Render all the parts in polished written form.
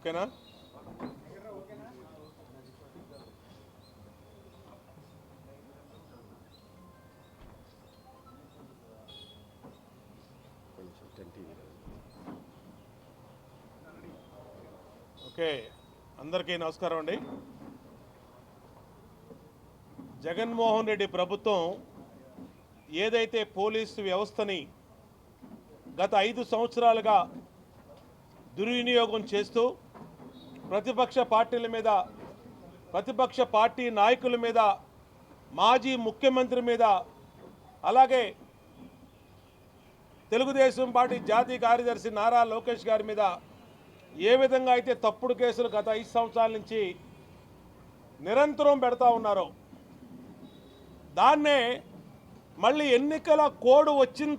ఓకేనా? ఓకే, అందరికీ నమస్కారం అండి. జగన్మోహన్ రెడ్డి ప్రభుత్వం ఏదైతే పోలీసు వ్యవస్థని గత 5 సంవత్సరాలుగా దుర్వినియోగం చేస్తూ ప్రతిపక్ష పార్టీల మీద, ప్రతిపక్ష పార్టీ నాయకుల మీద, మాజీ ముఖ్యమంత్రి మీద, అలాగే తెలుగుదేశం పార్టీ జాతీయ కార్యదర్శి నారా లోకేష్ గారి మీద ఏ విధంగా అయితే తప్పుడు కేసులు గత 5 సంవత్సరాల నుంచి నిరంతరం పెడతా ఉన్నారో, దాన్నే మళ్ళీ ఎన్నికల కోడ్ వచ్చిన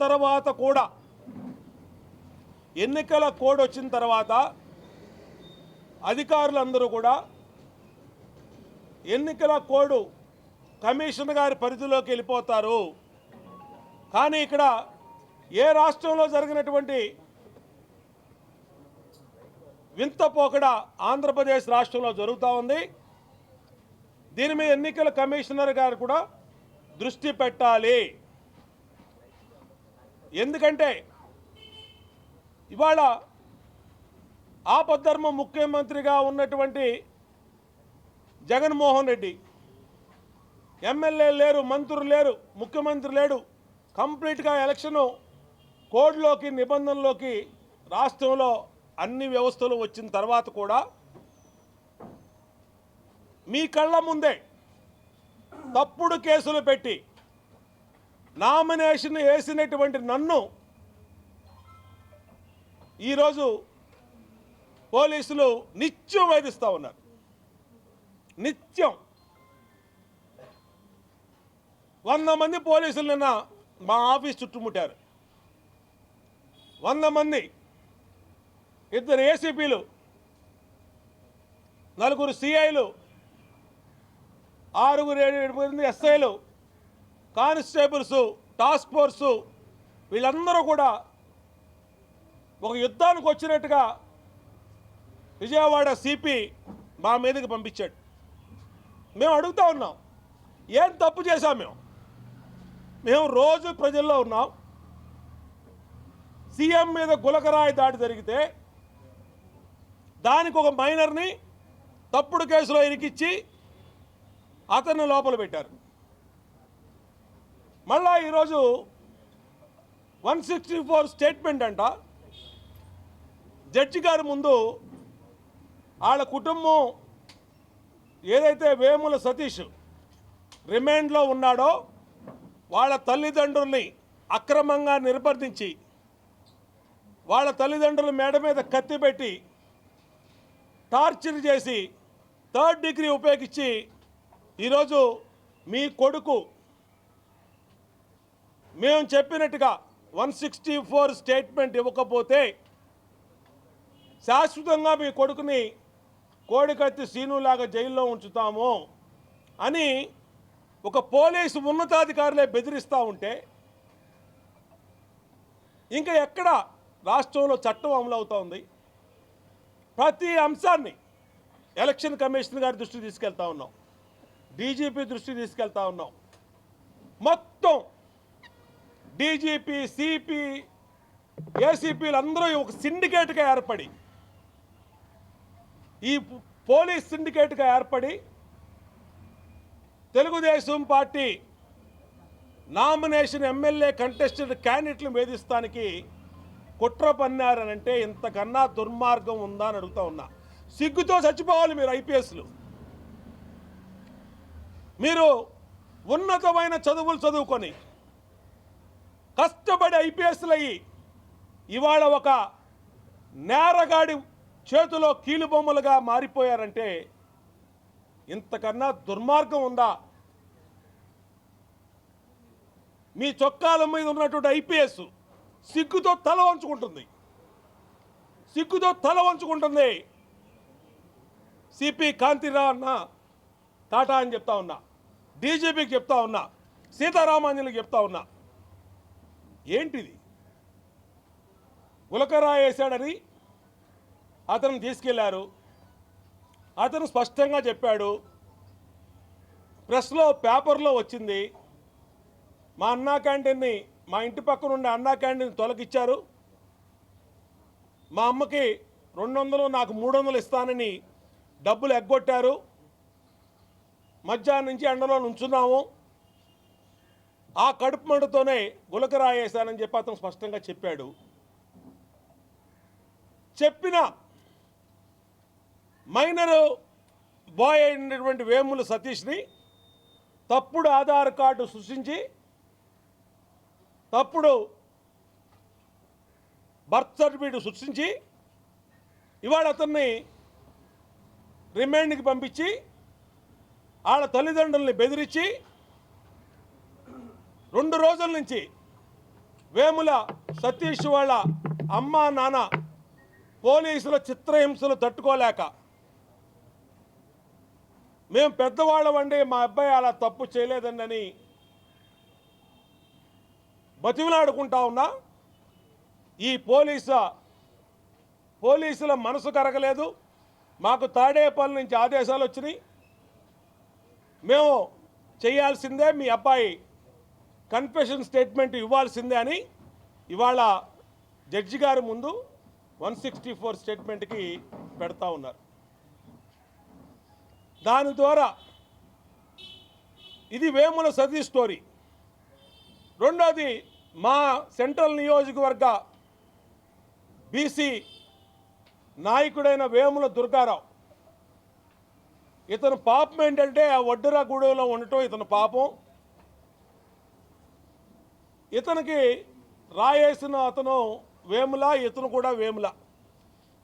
తర్వాత అధికారులందరూ కూడా ఎన్నికల కోడ్ కమిషన్ గారి పరిధిలోకి వెళ్ళిపోతారు. కానీ ఇక్కడ ఏ రాష్ట్రంలో జరిగినటువంటి వింత పోకడ ఆంధ్రప్రదేశ్ రాష్ట్రంలో జరుగుతూ ఉంది. దీని మీద ఎన్నికల కమిషనర్ గారు కూడా దృష్టి పెట్టాలి. ఎందుకంటే ఇవాళ ఆపద్ధర్మ ముఖ్యమంత్రిగా ఉన్నటువంటి జగన్మోహన్ రెడ్డి, ఎమ్మెల్యే లేరు, మంత్రులు లేరు, ముఖ్యమంత్రి లేడు, కంప్లీట్గా ఎలక్షను కోడ్లోకి, నిబంధనలోకి రాష్ట్రంలో అన్ని వ్యవస్థలు వచ్చిన తర్వాత కూడా మీ కళ్ళ ముందే తప్పుడు కేసులు పెట్టి నామినేషన్ వేసినటువంటి నన్ను ఈరోజు పోలీసులు నిత్యం వేధిస్తూ ఉన్నారు. నిత్యం 100 మంది పోలీసులు నిన్న మా ఆఫీస్ చుట్టుముట్టారు. 100 మంది, 2 ఏసీపీలు, 4 సిఐలు, 6-7 ఎస్ఐలు, కానిస్టేబుల్స్, టాస్క్ ఫోర్సు, వీళ్ళందరూ కూడా ఒక యుద్ధానికి వచ్చినట్టుగా విజయవాడ సిపి మా మీదకి పంపించాడు. మేము అడుగుతూ ఉన్నాం, ఏం తప్పు చేశాం? మేము రోజు ప్రజల్లో ఉన్నాం. సీఎం మీద గులకరాయి దాడి జరిగితే దానికి ఒక మైనర్ని తప్పుడు కేసులో ఇరికిచ్చి అతన్ని లోపల పెట్టారు. మళ్ళా ఈరోజు 164 స్టేట్మెంట్ అంట. జడ్జి గారి ముందు వాళ్ళ కుటుంబం ఏదైతే వేముల సతీష్ రిమాండ్లో ఉన్నాడో వాళ్ళ తల్లిదండ్రుల్ని అక్రమంగా నిర్బంధించి, వాళ్ళ తల్లిదండ్రుల మేడ మీద కత్తి పెట్టి టార్చర్ చేసి 3rd డిగ్రీ ఉపయోగించి ఈరోజు మీ కొడుకు మేము చెప్పినట్టుగా 164 స్టేట్మెంట్ ఇవ్వకపోతే శాశ్వతంగా మీ కొడుకుని కోడికత్తి సీనులాగా జైల్లో ఉంచుతాము అని ఒక పోలీసు ఉన్నతాధికారులే బెదిరిస్తూ ఉంటే ఇంకా ఎక్కడ రాష్ట్రంలో చట్టం అమలు అవుతోంది? ప్రతి అంశాన్ని ఎలక్షన్ కమిషన్ గారి దృష్టికి తీసుకెళ్తా ఉన్నాం, డీజీపీ దృష్టికి తీసుకెళ్తా ఉన్నాం. మొత్తం డీజీపీ, సిపి, ఏసీపీలు అందరూ ఒక సిండికేట్గా ఏర్పడి, ఈ పోలీస్ సిండికేట్గా ఏర్పడి Telugu Desam party nomination MLA contested క్యాండిడేట్లను వేధిస్తానికి కుట్ర పన్నారనంటే ఇంతకన్నా దుర్మార్గం ఉందా అని అడుగుతా ఉన్నా. సిగ్గుతో చచ్చిపోవాలి మీరు ఐపీఎస్లు. మీరు ఉన్నతమైన చదువులు చదువుకొని కష్టపడి ఐపీఎస్లు అయ్యి ఇవాళ ఒక నేరగాడి చేతిలో కీలుబొమ్మలుగా మారిపోయారంటే ఇంతకన్నా దుర్మార్గం ఉందా? మీ చొక్కాల మీద ఉన్నటువంటి ఐపీఎస్ సిగ్గుతో తల వంచుకుంటుంది, సిగ్గుతో తల వంచుకుంటుంది. సిపి కాంతిరా అన్న టాటా అని చెప్తా ఉన్నా, డీజీపీకి చెప్తా ఉన్నా, సీతారామాంజలికి చెప్తా ఉన్నా. ఏంటిది? గులకరాయి వేశాడని అతను తీసుకెళ్లారు. అతను స్పష్టంగా చెప్పాడు, ప్రెస్లో పేపర్లో వచ్చింది, మా అన్నా క్యాంటీన్ని, మా ఇంటి పక్కన ఉండే అన్నా క్యాంటీన్ తొలగిచ్చారు, మా అమ్మకి 200 నాకు 300 ఇస్తానని డబ్బులు ఎగ్గొట్టారు, మధ్యాహ్నం నుంచి ఎండలో నుంచున్నాము, ఆ కడుపు మంటతోనే గులకరాయేశానని చెప్పి అతను స్పష్టంగా చెప్పాడు. చెప్పిన మైనరు బాయ్ అయినటువంటి వేముల సతీష్ని తప్పుడు ఆధార్ కార్డు సృష్టించి తప్పుడు బర్త్ సర్టిఫికేట్ సృష్టించి ఇవాళ అతన్ని రిమాండ్కి పంపించి వాళ్ళ తల్లిదండ్రుల్ని బెదిరించి 2 రోజుల నుంచి వేముల సతీష్ వాళ్ళ అమ్మ నాన్న పోలీసుల చిత్రహింసలు తట్టుకోలేక, మేము పెద్దవాళ్ళమండి, మా అబ్బాయి అలా తప్పు చేయలేదండి బతిమలాడుకుంటా ఉన్నా, ఈ పోలీసుల మనసు కరగలేదు, మాకు తాడేపల్లి నుంచి ఆదేశాలు వచ్చినాయి, మేము చేయాల్సిందే, మీ అబ్బాయి కన్ఫెషన్ స్టేట్మెంట్ ఇవ్వాల్సిందే అని ఇవాళ జడ్జి గారి ముందు 164 స్టేట్మెంట్కి పెడతా ఉన్నారు. దాని ద్వారా ఇది వేముల సతీష్ స్టోరీ. రెండోది, మా సెంట్రల్ నియోజకవర్గ బీసీ నాయకుడైన వేముల దుర్గారావు, ఇతను పాపం ఏంటంటే ఆ వడ్డెరగూడెంలో ఉండటం ఇతను పాపం. ఇతనికి రాయేసిన అతను వేముల, ఇతను కూడా వేముల,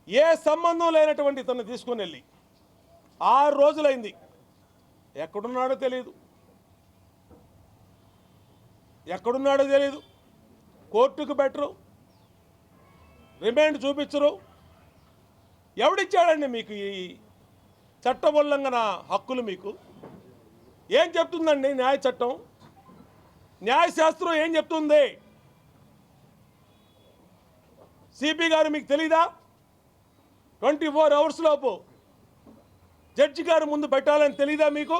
ఏ సంబంధం లేనటువంటి ఇతను తీసుకుని వెళ్ళి 6 రోజులైంది, ఎక్కడున్నాడో తెలియదు, కోర్టుకు బెటరు, రిమాండ్ చూపించరు. ఎవడిచ్చాడండి మీకు ఈ చట్ట ఉల్లంఘన హక్కులు? మీకు ఏం చెప్తుందండి న్యాయ చట్టం, న్యాయశాస్త్రం ఏం చెప్తుంది? సిపి గారు మీకు తెలీదా? 24 అవర్స్ లోపు జడ్జి గారు ముందు పెట్టాలని తెలీదా మీకు?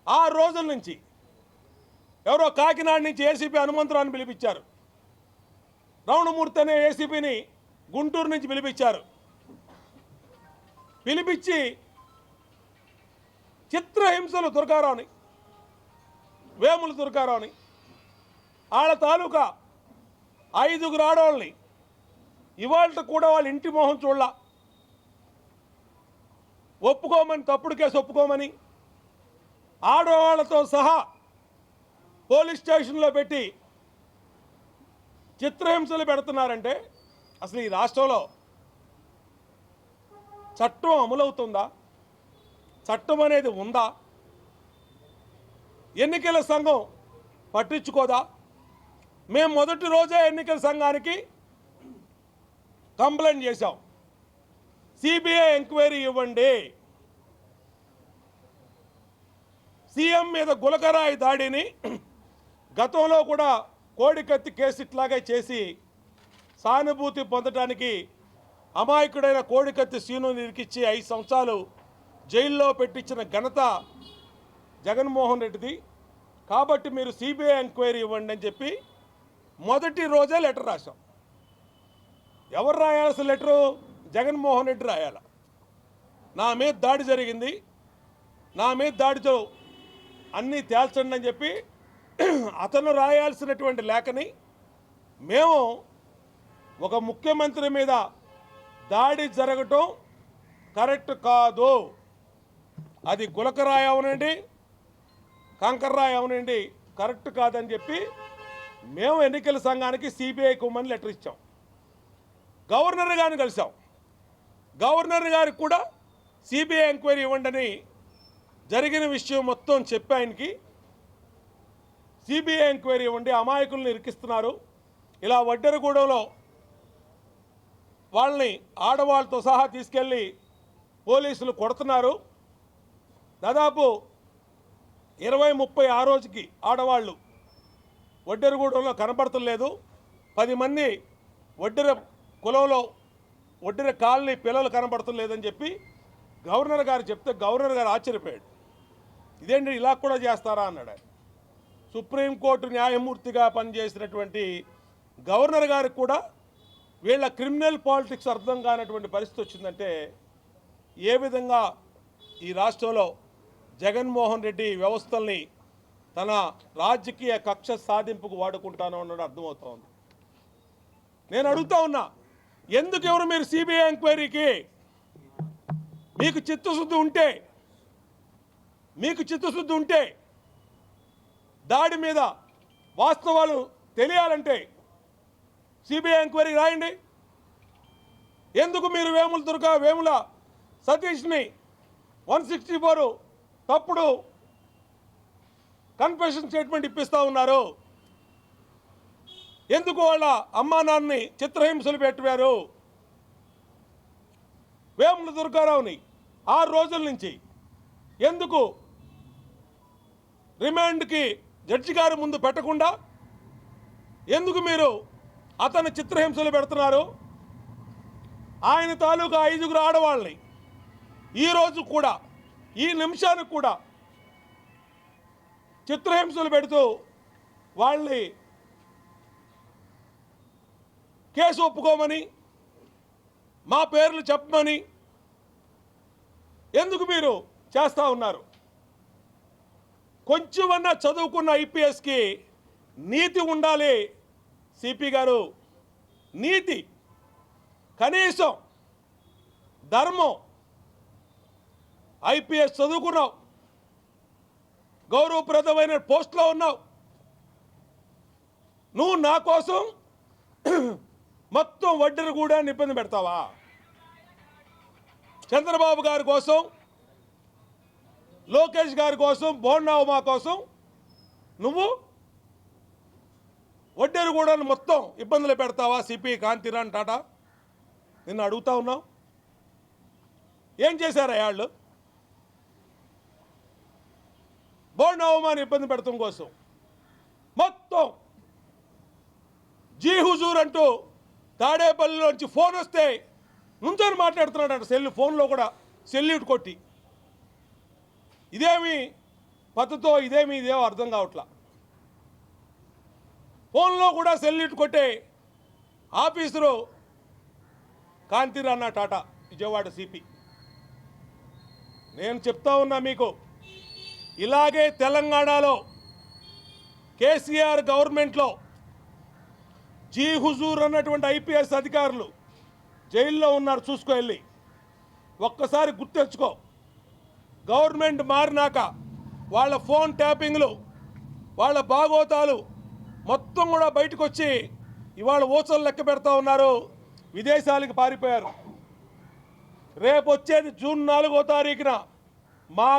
6 రోజుల నుంచి ఎవరో కాకినాడ నుంచి ఏసీపీ హనుమంతరావుని పిలిపించారు, రమణమూర్తి అనే ఏసీపీని గుంటూరు నుంచి పిలిపించి చిత్రహింసలు దుర్గారావుని, వేముల దుర్గారావుని, వాళ్ళ తాలూకా 5 ఆడవాళ్ళని ఇవాళ కూడా వాళ్ళ ఇంటి మొహం చూడాల, ఒప్పుకోమని, తప్పుడు కేసు ఒప్పుకోమని ఆడవాళ్లతో సహా పోలీస్ స్టేషన్లో పెట్టి చిత్రహింసలు పెడుతున్నారంటే అసలు ఈ రాష్ట్రంలో చట్టం అమలవుతుందా? చట్టం అనేది ఉందా? ఎన్నికల సంఘం పట్టించుకోదా? మేము మొదటి రోజే ఎన్నికల సంఘానికి కంప్లైంట్ చేశాం, సిబిఐ ఎంక్వైరీ ఇవ్వండి, సీఎం మీద గులకరాయి దాడిని గతంలో కూడా కోడికత్తి కేసు ఇట్లాగే చేసి సానుభూతి పొందడానికి అమాయకుడైన కోడికత్తి సీనుని ఇరికిచ్చి 5 సంవత్సరాలు జైల్లో పెట్టించిన ఘనత జగన్మోహన్ రెడ్డిది. కాబట్టి మీరు సిబిఐ ఎంక్వైరీ ఇవ్వండి అని చెప్పి మొదటి రోజే లెటర్ రాశాం. ఎవరు రాయాల్సిన లెటరు? జగన్మోహన్ రెడ్డి రాయాల. నా మీద దాడి జరిగింది, నా మీద దాడితో అన్నీ తేల్చండి అని చెప్పి అతను రాయాల్సినటువంటి లేఖని మేము ఒక ముఖ్యమంత్రి మీద దాడి జరగటం కరెక్ట్ కాదు, అది గులకరాయి అవనండి, కంకర్రాయి అవనండి, కరెక్ట్ కాదని చెప్పి మేము ఎన్నికల సంఘానికి సిబిఐ కుమ్మని లెటర్ ఇచ్చాం. గవర్నర్ గారిని కలిసాం, గవర్నర్ గారికి కూడా సిబిఐ ఎంక్వైరీ ఇవ్వండి, జరిగిన విషయం మొత్తం చెప్పి ఆయనకి సిబిఐ ఎంక్వైరీ ఇవ్వండి, అమాయకులను ఇరికిస్తున్నారు, ఇలా వడ్డెరగూడెంలో వాళ్ళని ఆడవాళ్ళతో సహా తీసుకెళ్ళి పోలీసులు కొడుతున్నారు, దాదాపు 20-30 ఆ రోజుకి ఆడవాళ్ళు వడ్డెరగూడెంలో కనపడతలేదు, 10 మంది వడ్డెర కులంలో వడ్డెర కాలనీ పిల్లలు కనపడతలేదని చెప్పి గవర్నర్ గారు చెప్తే గవర్నర్ గారు ఆశ్చర్యపోయాడు. ఇదేంటి ఇలా కూడా చేస్తారా అన్నాడు ఆయన. సుప్రీంకోర్టు న్యాయమూర్తిగా పనిచేసినటువంటి గవర్నర్ గారికి కూడా వీళ్ళ క్రిమినల్ పాలిటిక్స్ అర్థం కానటువంటి పరిస్థితి వచ్చిందంటే ఏ విధంగా ఈ రాష్ట్రంలో జగన్మోహన్ రెడ్డి వ్యవస్థల్ని తన రాజకీయ కక్ష సాధింపుకు వాడుకుంటానో అన్నది అర్థమవుతోంది. నేను అడుగుతా ఉన్నా, ఎందుకు ఎవరు మీరు సిబిఐ ఎంక్వైరీకి? మీకు చిత్తశుద్ధి ఉంటే దాడి మీద వాస్తవాలు తెలియాలంటే సిబిఐ ఎంక్వైరీ రాయండి. ఎందుకు మీరు వేముల సతీష్ని 164 తప్పుడు కన్ఫెషన్ స్టేట్మెంట్ ఇప్పిస్తూ ఉన్నారు? ఎందుకు వాళ్ళ అమ్మా నాన్నని చిత్రహింసలు పెట్టారు? వేముల దుర్గారావుని 6 రోజుల నుంచి ఎందుకు రిమాండ్కి జడ్జి గారి ముందు పెట్టకుండా ఎందుకు మీరు అతని చిత్రహింసలు పెడుతున్నారు? ఆయన తాలూకా 5 ఆడవాళ్ళని ఈరోజు కూడా ఈ నిమిషానికి కూడా చిత్రహింసలు పెడుతూ వాళ్ళని కేసు ఒప్పుకోమని మా పేర్లు చెప్పమని ఎందుకు మీరు చేస్తూ ఉన్నారు? కొంచెమన్నా చదువుకున్న ఐపీఎస్కి నీతి ఉండాలి సిపి గారు. నీతి, కనీసం ధర్మం. ఐపీఎస్ చదువుకున్నావు, గౌరవప్రదమైన పోస్టులో ఉన్నావు. నువ్వు నా కోసం మొత్తం వడ్డీని కూడా ఇబ్బంది పెడతావా? చంద్రబాబు గారి కోసం, లోకేష్ గారి కోసం, బోండా ఉమా కోసం నువ్వు వడ్డీని కూడా మొత్తం ఇబ్బందులు పెడతావా? సిపి కాంతిరాన్ టాటా, నిన్ను అడుగుతా ఉన్నావు. ఏం చేశారా వాళ్ళు? బోండా ఉమాని ఇబ్బంది పెడతాం కోసం మొత్తం జీ హుజూర్ అంటూ తాడేపల్లిలోంచి ఫోన్ వస్తే నుంచొని మాట్లాడుతున్నాడంట. ఫోన్లో కూడా సెల్యూట్ కొట్టి. ఇదేమి పద్ధతో ఇదేమో అర్థం కావట్లా. ఫోన్లో కూడా సెల్యూట్ కొట్టే ఆఫీసరు కాంతిరాణ టాటా, విజయవాడ సిపి. నేను చెప్తా ఉన్నా మీకు, ఇలాగే తెలంగాణలో కేసీఆర్ గవర్నమెంట్లో జీ హుజూర్ అన్నటువంటి ఐపీఎస్ అధికారులు జైల్లో ఉన్నారు. చూసుకో వెళ్ళి ఒక్కసారి గుర్తెచ్చుకో. గవర్నమెంట్ మారినాక వాళ్ళ ఫోన్ ట్యాపింగ్లు, వాళ్ళ బాగోతాలు మొత్తం కూడా బయటకు వచ్చి ఇవాళ ఊచలు లెక్క పెడతా ఉన్నారు. విదేశాలకు పారిపోయారు. రేపు వచ్చేది జూన్ 4వ తారీఖున మా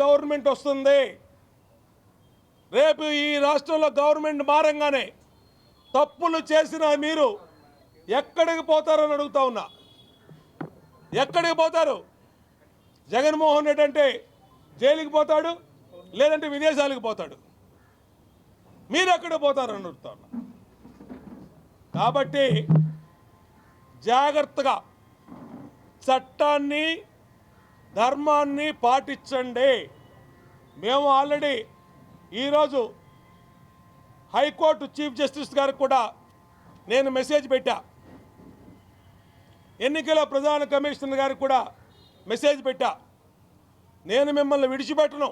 గవర్నమెంట్ వస్తుంది. రేపు ఈ రాష్ట్రంలో గవర్నమెంట్ మారంగానే తప్పులు చేసిన మీరు ఎక్కడికి పోతారని అడుగుతా ఉన్నా. ఎక్కడికి పోతారు? జగన్మోహన్ రెడ్డి అంటే జైలుకి పోతాడు, లేదంటే విదేశాలకు పోతాడు. మీరు ఎక్కడికి పోతారని అడుగుతా ఉన్నా. కాబట్టి జాగ్రత్తగా చట్టాన్ని, ధర్మాన్ని పాటించండి. మేము ఆల్రెడీ ఈరోజు హైకోర్టు చీఫ్ జస్టిస్ గారికి కూడా నేను మెసేజ్ పెట్టా. ఎన్నికల ప్రధాన కమిషనర్ గారికి కూడా మెసేజ్ పెట్టా. నేను మిమ్మల్ని విడిచిపెట్టను.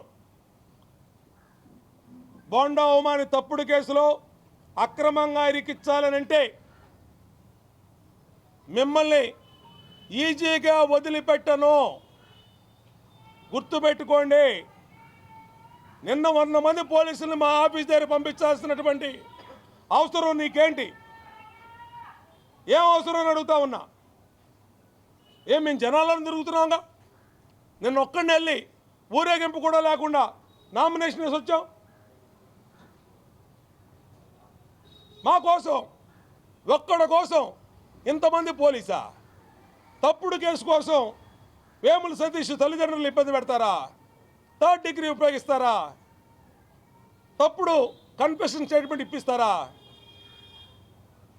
బోండా ఉమాని తప్పుడు కేసులో అక్రమంగా ఇరికించాలనంటే మిమ్మల్ని ఈజీగా వదిలిపెట్టను. గుర్తుపెట్టుకోండి. నిన్న 100 మంది పోలీసులు మా ఆఫీస్ దగ్గర పంపించాల్సినటువంటి అవసరం నీకేంటి? ఏం అవసరం అని అడుగుతా ఉన్నా. మేము జనాలను తిరుగుతున్నాంగా. నిన్న ఒక్కడిని వెళ్ళి ఊరేగింపు కూడా లేకుండా నామినేషన్ వేసి వచ్చాం. మా కోసం, ఒక్కడి కోసం ఇంతమంది పోలీసా? తప్పుడు కేసు కోసం వేముల సతీష్ తల్లిదండ్రులు ఇబ్బంది పెడతారా? 3rd డిగ్రీ ఉపయోగిస్తారా? తప్పుడు కన్ఫెషన్ స్టేట్మెంట్ ఇప్పిస్తారా?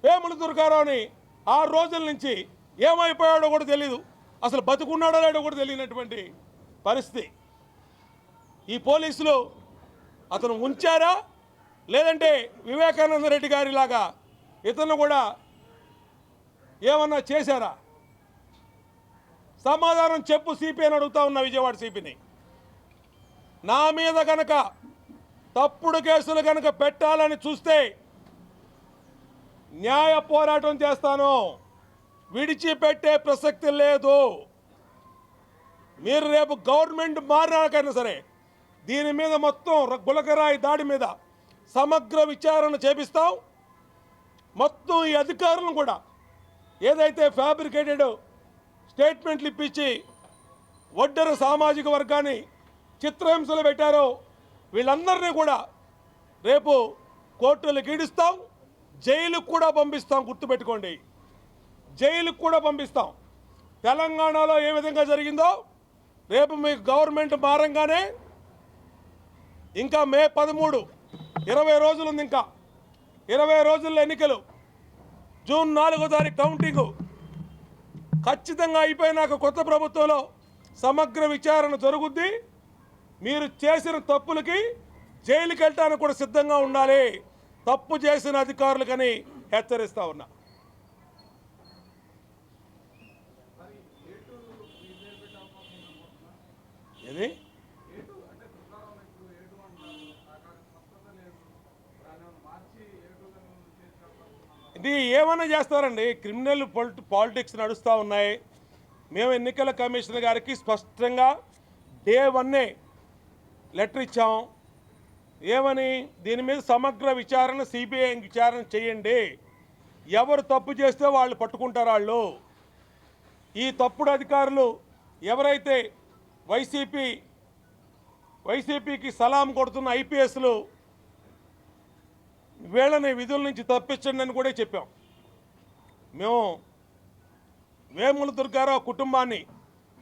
వేముల దుర్గారావుని 6 రోజుల నుంచి ఏమైపోయాడో కూడా తెలీదు, అసలు బతుకున్నాడో లేడో కూడా తెలియనటువంటి పరిస్థితి. ఈ పోలీసులు అతను ఉంచారా లేదంటే వివేకానంద రెడ్డి గారిలాగా ఇతను కూడా ఏమన్నా చేశారా? సమాధానం చెప్పు సిపి అని అడుగుతా ఉన్నా విజయవాడ సిపిని. నా మీద కనుక తప్పుడు కేసులు కనుక పెట్టాలని చూస్తే న్యాయ పోరాటం చేస్తాను, విడిచిపెట్టే ప్రసక్తి లేదు. మీరు రేపు గవర్నమెంట్ మారినాకైనా సరే దీని మీద మొత్తం గులకరాయి దాడి మీద సమగ్ర విచారణ చేపిస్తాం. మొత్తం ఈ అధికారులను కూడా ఏదైతే ఫ్యాబ్రికేటెడ్ స్టేట్మెంట్లు ఇప్పించి ఒడ్డర సామాజిక వర్గాన్ని చిత్రహింసలు పెట్టారో వీళ్ళందరినీ కూడా రేపు కోర్టులకు ఈడుస్తాం, జైలుకు కూడా పంపిస్తాం. గుర్తుపెట్టుకోండి, జైలుకు కూడా పంపిస్తాం. తెలంగాణలో ఏ విధంగా జరిగిందో రేపు మీకు గవర్నమెంట్ మారంగానే ఇంకా మే 13 20 రోజులు ఉంది, ఇంకా 20 రోజుల్లో ఎన్నికలు, జూన్ 4వ తారీఖు కౌంటింగు ఖచ్చితంగా అయిపోయినాక కొత్త ప్రభుత్వంలో సమగ్ర విచారణ జరుగుద్ది. మీరు చేసిన తప్పులకి జైలుకి వెళ్ళటానికి కూడా సిద్ధంగా ఉండాలి, తప్పు చేసిన అధికారులకని హెచ్చరిస్తా ఉన్నా. ఇది ఇది ఏమైనా చేస్తారండి, క్రిమినల్ పాలిటిక్స్ నడుస్తూ ఉన్నాయి. మేము ఎన్నికల కమిషనర్ గారికి స్పష్టంగా డే 1 లెటర్ ఇచ్చాం. ఏమని? దీని మీద సమగ్ర విచారణ సిబిఐ విచారణ చేయండి, ఎవరు తప్పు చేస్తే వాళ్ళు పట్టుకుంటారు. వాళ్ళు ఈ తప్పుడు అధికారులు ఎవరైతే వైసీపీకి సలాం కొడుతున్న ఐపీఎస్లు వీళ్ళని విధుల నుంచి తప్పించండి అని కూడా చెప్పాం. మేము వేముల దుర్గారావు కుటుంబాన్ని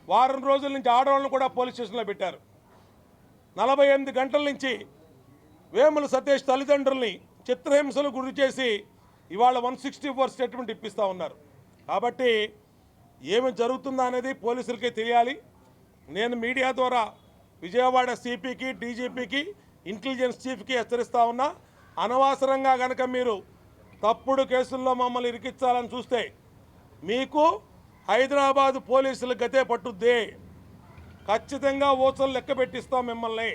వారం రోజుల నుంచి ఆడవాళ్ళని కూడా పోలీస్ స్టేషన్లో పెట్టారు. 48 గంటల నుంచి వేముల సతీష్ తల్లిదండ్రుల్ని చిత్రహింసలు గురి చేసి ఇవాళ 164 స్టేట్మెంట్ ఇప్పిస్తూ ఉన్నారు. కాబట్టి ఏమి జరుగుతుందా అనేది పోలీసులకే తెలియాలి. నేను మీడియా ద్వారా విజయవాడ సిపికి, డీజీపీకి, ఇంటెలిజెన్స్ చీఫ్కి హెచ్చరిస్తూ ఉన్నా, అనవసరంగా కనుక మీరు తప్పుడు కేసుల్లో మమ్మల్ని ఇరికించాలని చూస్తే మీకు హైదరాబాదు పోలీసుల గతే పట్టుద్ది. ఖచ్చితంగా ఓచలు లెక్క పెట్టిస్తాం మిమ్మల్ని.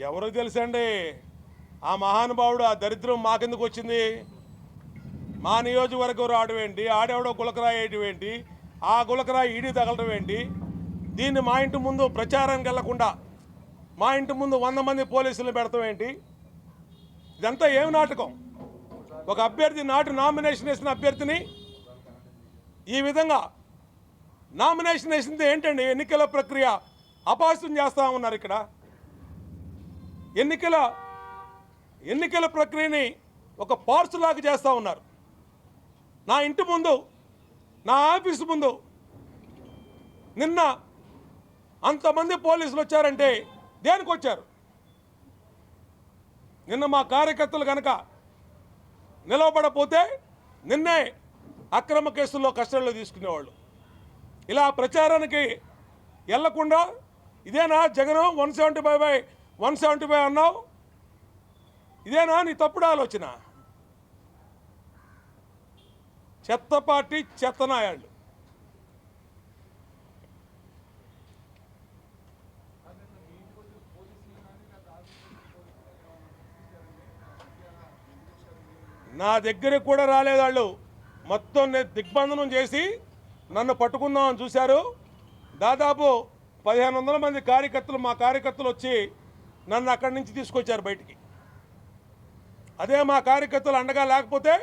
ఎవరికి తెలుసండి? ఆ మహానుభావుడు, ఆ దరిద్రం మాకెందుకు వచ్చింది? మా నియోజకవర్గం రావడం ఏంటి, ఆడెవడో గులకరాయి వేయడం ఏంటి, ఆ గులకరాయి ఈడీ తగలడం ఏంటి? దీన్ని మా ఇంటి ముందు ప్రచారానికి వెళ్లకుండా మా ఇంటి ముందు 100 మంది పోలీసులు పెడతాం ఏంటి? ఇదంతా ఏమి నాటకం? ఒక అభ్యర్థి నామినేషన్ వేసిన అభ్యర్థిని ఈ విధంగా నామినేషన్ వేసింది ఏంటండి? ఎన్నికల ప్రక్రియ అపహాస్యం చేస్తూ ఉన్నారు. ఇక్కడ ఎన్నికల ప్రక్రియని ఒక పార్సులాగా చేస్తూ ఉన్నారు. నా ఇంటి ముందు, నా ఆఫీసు ముందు నిన్న అంతమంది పోలీసులు వచ్చారంటే దేనికి వచ్చారు? నిన్న మా కార్యకర్తలు కనుక నిలవబడపోతే నిన్నే అక్రమ కేసుల్లో కస్టడీలో తీసుకునేవాళ్ళు. ఇలా ప్రచారానికి వెళ్లకుండా ఇదేనా జగన్ 175/175 అన్నావు? ఇదేనా నీ తప్పుడు ఆలోచన? చెత్త పార్టీ, చెత్తనాయాళ్ళు. నా దగ్గరికి కూడా రాలేదు వాళ్ళు. మొత్తం దిగ్బంధనం చేసి నన్ను పట్టుకుందామని చూశారు. దాదాపు 1500 మంది కార్యకర్తలు, మా కార్యకర్తలు వచ్చి నన్ను అక్కడి నుంచి తీసుకొచ్చారు బయటికి. అదే మా కార్యకర్తలు అండగా లేకపోతే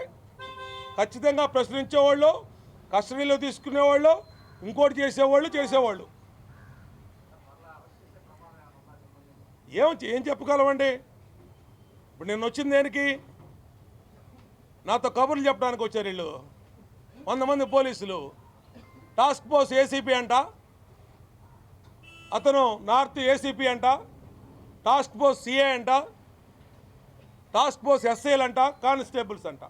ఖచ్చితంగా ప్రశ్నించేవాళ్ళు, కస్టడీలో తీసుకునేవాళ్ళు, ఇంకోటి చేసేవాళ్ళు. ఏం చెప్పగలమండి? ఇప్పుడు నేను వచ్చింది దేనికి? నాతో కబుర్లు చెప్పడానికి వచ్చారు వీళ్ళు. 100 మంది పోలీసులు. టాస్క్ ఫోర్స్ ఏసీపీ అంట, అతను నార్త్ ఏసీపీ అంట, టాస్క్ ఫోర్స్ సిఏ అంట, టాస్క్ ఫోర్స్ ఎస్ఐలు అంట, కానిస్టేబుల్స్ అంట.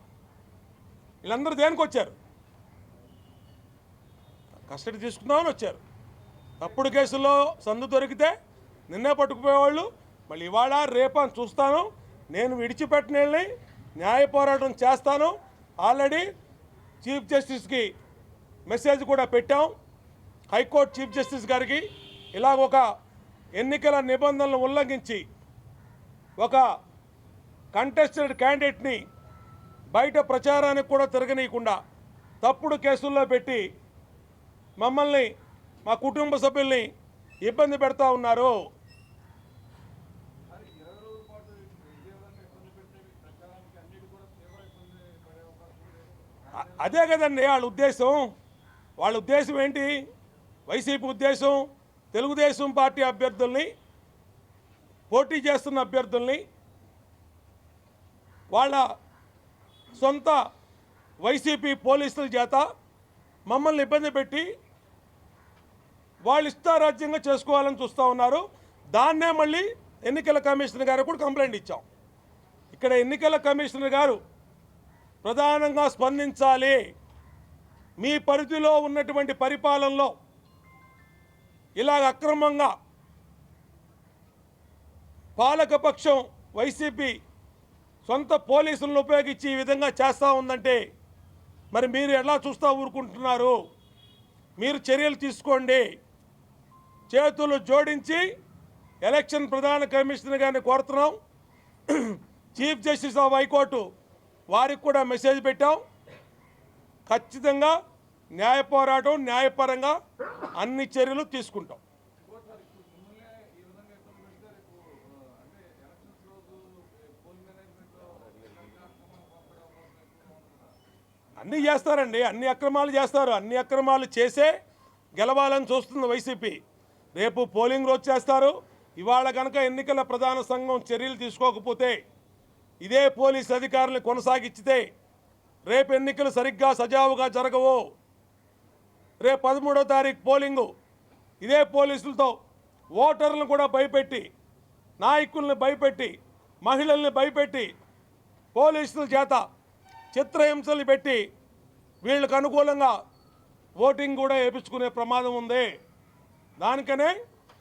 వీళ్ళందరూ దేనికి వచ్చారు? కస్టడీ తీసుకుందామని వచ్చారు. తప్పుడు కేసుల్లో సందు దొరికితే నిన్నే పట్టుకుపోయేవాళ్ళు మళ్ళీ ఇవాళ రేపని చూస్తాను. నేను విడిచిపెట్టిన న్యాయ పోరాటం చేస్తాను. ఆల్రెడీ చీఫ్ జస్టిస్కి మెసేజ్ కూడా పెట్టాం. హైకోర్టు చీఫ్ జస్టిస్ గారికి ఇలాగొక ఎన్నికల నిబంధనలను ఉల్లంఘించి ఒక కంటెస్టెడ్ క్యాండిడేట్ని బయట ప్రచారానికి కూడా తిరగనీయకుండా తప్పుడు కేసుల్లో పెట్టి మమ్మల్ని, మా కుటుంబ సభ్యుల్ని ఇబ్బంది పెడతా ఉన్నారు. అదే కదండి వాళ్ళ ఉద్దేశం. వాళ్ళ ఉద్దేశం ఏంటి? వైసీపీ ఉద్దేశం తెలుగుదేశం పార్టీ అభ్యర్థుల్ని, పోటీ చేస్తున్న అభ్యర్థుల్ని వాళ్ళ సొంత వైసీపీ పోలీసుల చేత మమ్మల్ని ఇబ్బంది పెట్టి వాళ్ళు ఇష్టారాజ్యంగా చేసుకోవాలని చూస్తూ ఉన్నారు. దాన్నే మళ్ళీ ఎన్నికల కమిషనర్ గారు కూడా కంప్లైంట్ ఇచ్చాం. ఇక్కడ ఎన్నికల కమిషనర్ గారు ప్రధానంగా స్పందించాలి. మీ పరిధిలో ఉన్నటువంటి పరిపాలనలో ఇలాగ అక్రమంగా పాలకపక్షం వైసీపీ సొంత పోలీసులను ఉపయోగించి ఈ విధంగా చేస్తూ ఉందంటే మరి మీరు ఎలా చూస్తూ ఊరుకుంటున్నారు? మీరు చర్యలు తీసుకోండి. చేతులు జోడించి ఎలక్షన్ ప్రధాన కమిషనర్ గారిని కోరుతున్నాం. చీఫ్ జస్టిస్ ఆఫ్ హైకోర్టు వారికి కూడా మెసేజ్ పెట్టాం. ఖచ్చితంగా న్యాయ పోరాటం, న్యాయపరంగా అన్ని చర్యలు తీసుకుంటాం. అన్నీ చేస్తారండి, అన్ని అక్రమాలు చేస్తారు. అన్ని అక్రమాలు చేసే గెలవాలని చూస్తుంది వైసీపీ. రేపు పోలింగ్ రోజు చేస్తారు. ఇవాళ కనుక ఎన్నికల ప్రధాన సంఘం చర్యలు తీసుకోకపోతే, ఇదే పోలీస్ అధికారులను కొనసాగించితే రేపు ఎన్నికలు సరిగ్గా సజావుగా జరగవు. రేపు 13వ తారీఖు పోలింగు ఇదే పోలీసులతో ఓటర్లను కూడా భయపెట్టి, నాయకుల్ని భయపెట్టి, మహిళల్ని భయపెట్టి, పోలీసుల చేత చిత్రహింసలు పెట్టి వీళ్ళకు అనుకూలంగా ఓటింగ్ కూడా వేయించుకునే ప్రమాదం ఉంది. దానికనే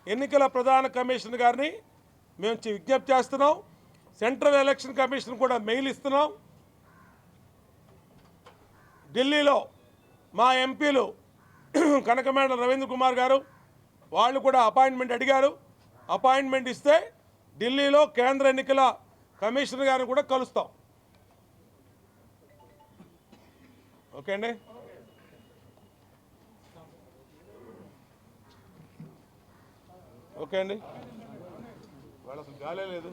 ఎన్నికల ప్రధాన కమిషనర్ గారిని మేము విజ్ఞప్తి చేస్తున్నాం. సెంట్రల్ ఎలక్షన్ కమిషన్ కూడా మెయిల్ ఇస్తున్నాం. ఢిల్లీలో మా ఎంపీలు కనకమేడల రవీంద్ర కుమార్ గారు వాళ్ళు కూడా అపాయింట్మెంట్ అడిగారు. అపాయింట్మెంట్ ఇస్తే ఢిల్లీలో కేంద్ర ఎన్నికల కమిషనర్ గారిని కూడా కలుస్తాం. ఓకే అండి. ఓకే అండి. వాళ్ళ అసలు గాలే లేదు.